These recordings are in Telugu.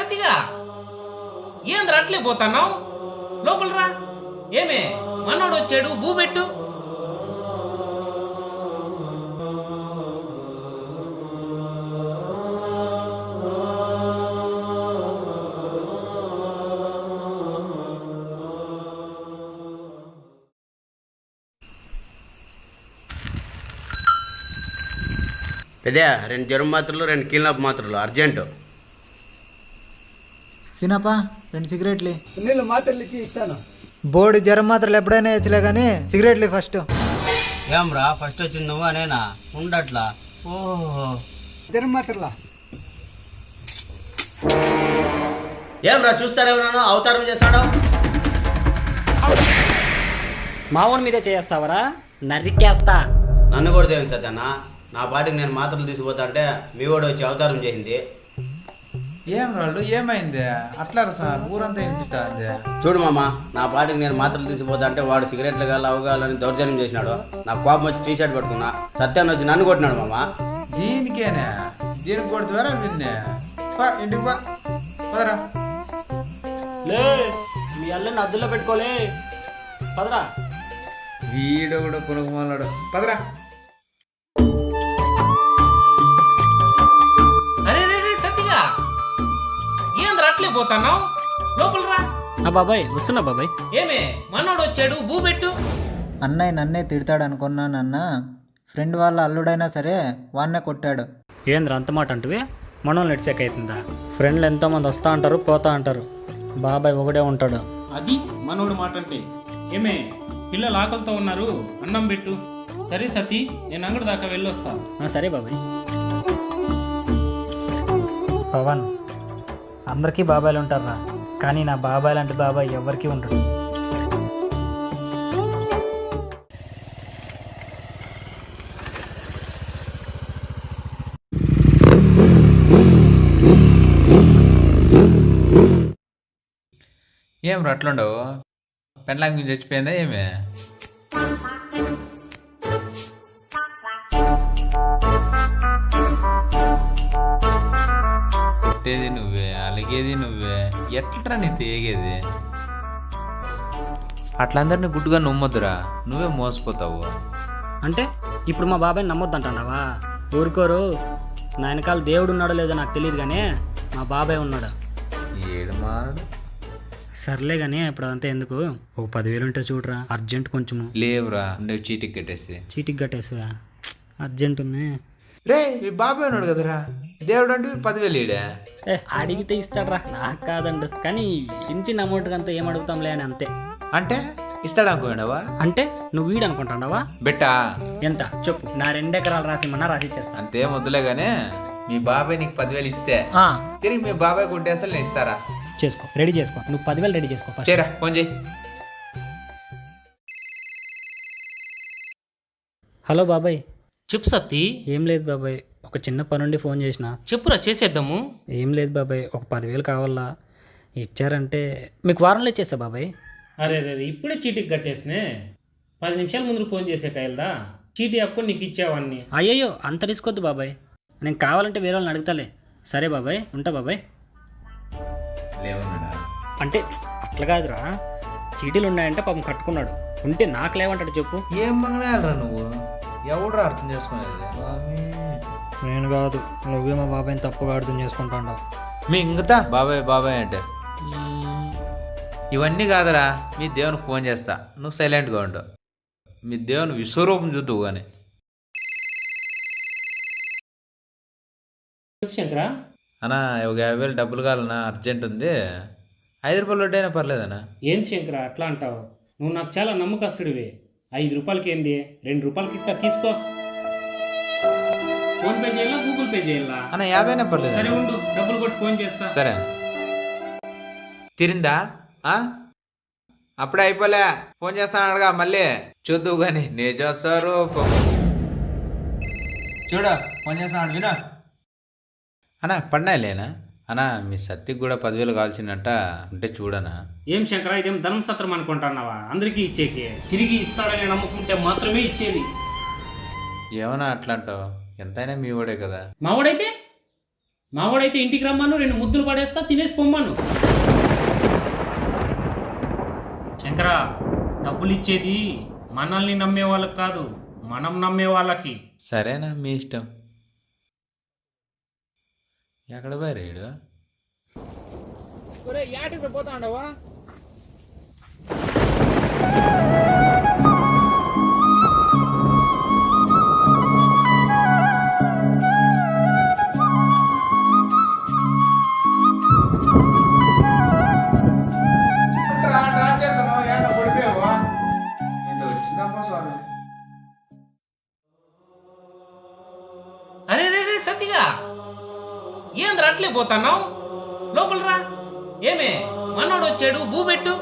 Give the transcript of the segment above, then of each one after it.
సతిగా ఏంద్ర అట్లే పోతున్నావు? లోపల రా. ఏమే మనోడు వచ్చాడు, బూబెట్టు. పెద్ద 2 జ్వరం మాత్రలు 2 కీళ్ళనొప్పి మాత్రలు అర్జెంటు. సినపా 2 సిగరెట్లు నీళ్ళు మాత్రలు ఇచ్చి ఇస్తాను. బోర్డు జ్వరం మాత్రలు ఎప్పుడైనా ఇచ్చలే కానీ సిగరెట్లు ఫస్ట్. ఏం రా ఫస్ట్ వచ్చింది నువ్వా నేనా? ఉండట్లా. ఓహో జ్వరం మాత్రలా ఏం రా చూస్తానే ఉన్నాను, అవతారం చేస్తాడు. మావోని మీదే చేస్తావరా? నరికేస్తా. నన్ను కూడా తెలియదు సత్యన్న. నా పాటికి నేను మాత్రలు తీసుకుపోతా అంటే మీ వాడు వచ్చి అవతారం చేసింది. ఏం రాళ్ళు ఏమైంది అట్లా సార్? ఊరంతా వినిపిస్తా ఉంది. చూడు మామ, నా పాటికి నేను మాత్రలు తీసుకుపోతా అంటే వాడు సిగరెట్లు కావాలి అవగాలని దౌర్జన్యం చేసినాడు. నాకు కోపం వచ్చి టీ షర్ట్ పట్టుకున్నా. సత్యాన్ని వచ్చి నన్ను కొట్టినాడు మామ. దీనికేనే దీనికి కొడుతువారా విన్నే? ఇంటికి పదరా. లే మీ అల్లని అద్దులో పెట్టుకోలే. పదరా. వీడు కూడా కొనుక్కున్నాడు. పదరా. అరే రే రే సతిగా ఏంద్ర అట్లే పోతున్నావు? లోపల రా. బాబాయ్ వస్తున్నా బాబాయ్. ఏమే మనోడు వచ్చాడు, బూబెట్టు. అన్నయ్య నన్నే తిడతాడు అనుకున్నానన్న. ఫ్రెండ్ వాళ్ళ అల్లుడైనా సరే వాన్నే కొట్టాడు. ఏంద్ర అంత మాట అంటువే? మనోళ్ళు నెట్సెక్ అవుతుందా? ఫ్రెండ్లు ఎంతోమంది వస్తా అంటారు, పోతా అంటారు. బాబాయ్ ఒకడే ఉంటాడు. అది మనోడు మాట అంటే. ఏమే పిల్లలు ఆకలితో ఉన్నారు, అన్నం పెట్టు. సరే సతీ, నేను అంగడి దాకా వెళ్ళొస్తా. సరే బాబాయ్. పవన్, అందరికీ బాబాయ్లు ఉంటారా, కానీ నా బాబాయ్ లాంటి బాబాయ్ ఎవరికి ఉంటాడు. ఏం రా అట్లుండవు? పెన్లాంగ్ నుంచి చచ్చిపోయిందా ఏమే? కొట్టేది నువ్వే, అలిగేది నువ్వే, ఎట్లరా నీ తేగేది? అట్లందరినీ గుడ్డుగా నమ్మొద్దురా, నువ్వే మోసపోతావు. అంటే ఇప్పుడు మా బాబాయ్ నమ్మొద్దంటావా? ఊరుకోరు. నా వెనకాల దేవుడు ఉన్నాడో లేదో నాకు తెలియదు, కానీ మా బాబాయ్ ఉన్నాడు. ఏడు మాడు. సర్లే కానీ ఇప్పుడు అదంతా ఎందుకు? ఒక 10,000 ఉంటే చూడరా, అర్జెంట్ కొంచెము. లేవురా, నువ్వు చీటికి కట్టేసి. చీటికి కట్టేసివా? అర్జెంట్ ఉన్నాయి. రే మీ బాబాయ్ ఉన్నాడు కదరా, దేవుడు అంటే 10,000 ఈడే. అడిగితే ఇస్తాడరా, నాకు కాదండు. కానీ చిన్న చిన్న అమౌంట్ అంతా ఏం అడుగుతాంలే అని అంతే. అంటే ఇస్తాడు అనుకోండావా? అంటే నువ్వు వీడు అనుకుంటాండావా? బెట్టా ఎంత చెప్పు? నా 2 ఎకరాలు రాసిమన్నా రాసిచ్చేస్తా. అంతే వద్దులే గానీ మీ బాబాయ్ నీకు 10,000 ఇస్తే తిరిగి మీ బాబాయ్ కొట్టేస్తే నేను ఇస్తారా? చేసుకో, రెడీ చేసుకో. నువ్వు 10,000 రెడీ చేసుకో ఫస్ట్. చేరా ఫోన్ చేయి. హలో బాబాయ్. చెప్పు సతీ. ఏం లేదు బాబాయ్, ఒక చిన్న పనుండి ఫోన్ చేసిన. చెప్పురా, చేసేద్దాము. ఏం లేదు బాబాయ్, ఒక 10,000 కావాలా? ఇచ్చారంటే మీకు వారంలో ఇచ్చేస్తా బాబాయ్. అరే రే ఇప్పుడే చీటీకి కట్టేసినే. 10 నిమిషాల ముందు ఫోన్ చేసే కాయలదా చీటీ అప్పుడు నీకు ఇచ్చేవాడిని. అయ్యయ్యో అంత రిస్క్ వద్దు బాబాయ్, నేను కావాలంటే వేరే వాళ్ళని అడుగుతాలే. సరే బాబాయ్, ఉంటా బాబాయ్. అంటే అట్లా కాదురా, చీటీలు ఉన్నాయంటే పాపం కట్టుకున్నాడు, ఉంటే నాకు లేవంటాడు చెప్పు. ఏం మంగళాలరా నువ్వు? ఎవడురా అర్థం చేసుకునేది? నేను కాదు, నువ్వే మా బాబాయ్ని తప్పుగా అర్థం చేసుకుంటాడు. మీ ఇంకతా బాబాయ్ బాబాయ్ అంటే ఇవన్నీ కాదురా. మీ దేవునికి ఫోన్ చేస్తా, నువ్వు సైలెంట్గా ఉండు. మీ దేవుని విశ్వరూపం చూద్దువు కానీ. చెప్పు శంకరా. అన్నా ఒక 50,000 డబ్బులు కావాలన్నా, అర్జెంట్ ఉంది. 5 రూపాయలు వడ్డైనా పర్లేదన్నా. ఏంది శంకరా అట్లా అంటావు? నువ్వు నాకు చాలా నమ్మకస్తుడివి. 5 రూపాయలకి ఏంది, 2 రూపాయలకి ఇస్తా, తీసుకో. ఫోన్ పే చేయాలా, గూగుల్ పే చేయాలా? అన్న ఏదైనా పర్లేదు. సరే ఉండు, డబ్బులు కొట్టి ఫోన్ చేస్తా. సరే తిరిందా? అప్పుడే అయిపోలే, ఫోన్ చేస్తాను అడగా మళ్ళీ చూద్దువు కానీ. నేను చేస్తారు చూడ, ఫోన్ చేస్తాను వినా. అన్నా పడినాయిలేనా? అన్నా మీ సత్తికి కూడా 10,000 కావాల్సిందంట, ఉంటే చూడనా. ఏం శంకరా, ఇదేం ధనం సత్రం అనుకుంటున్నావా? అందరికీ ఇచ్చేకి, తిరిగి ఇస్తాడని నమ్ముకుంటే మాత్రమే ఇచ్చేది. ఏమన్నా అట్లా అంటావు? ఎంతైనా మీ వాడే కదా. మావాడైతే మావాడైతే ఇంటికి రమ్మను, 2 ముద్దులు పడేస్తా, తినేసి పొమ్మను. శంకరా, డబ్బులు ఇచ్చేది మనల్ని నమ్మే వాళ్ళకి కాదు, మనం నమ్మే వాళ్ళకి. సరేనా, మీ ఇష్టం. ఎక్కడ పోయాడు? అరే రే రే సత్తిగా, ఏంద్ర అట్లే పోతున్నావు? లోపల రా. ఏమే మనోడు వచ్చాడు, బూబెట్టు.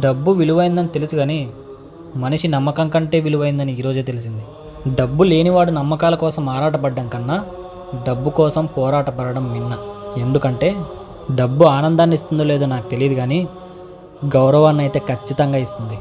డబ్బు విలువైందని తెలుసు కానీ మనిషి నమ్మకం కంటే విలువైందని ఈరోజే తెలిసింది. డబ్బు లేనివాడు నమ్మకాల కోసం ఆరాటపడ్డం కన్నా డబ్బు కోసం పోరాటపడడం మిన్న. ఎందుకంటే డబ్బు ఆనందాన్ని ఇస్తుందో లేదో నాకు తెలియదు కానీ గౌరవాన్ని అయితే ఖచ్చితంగా ఇస్తుంది.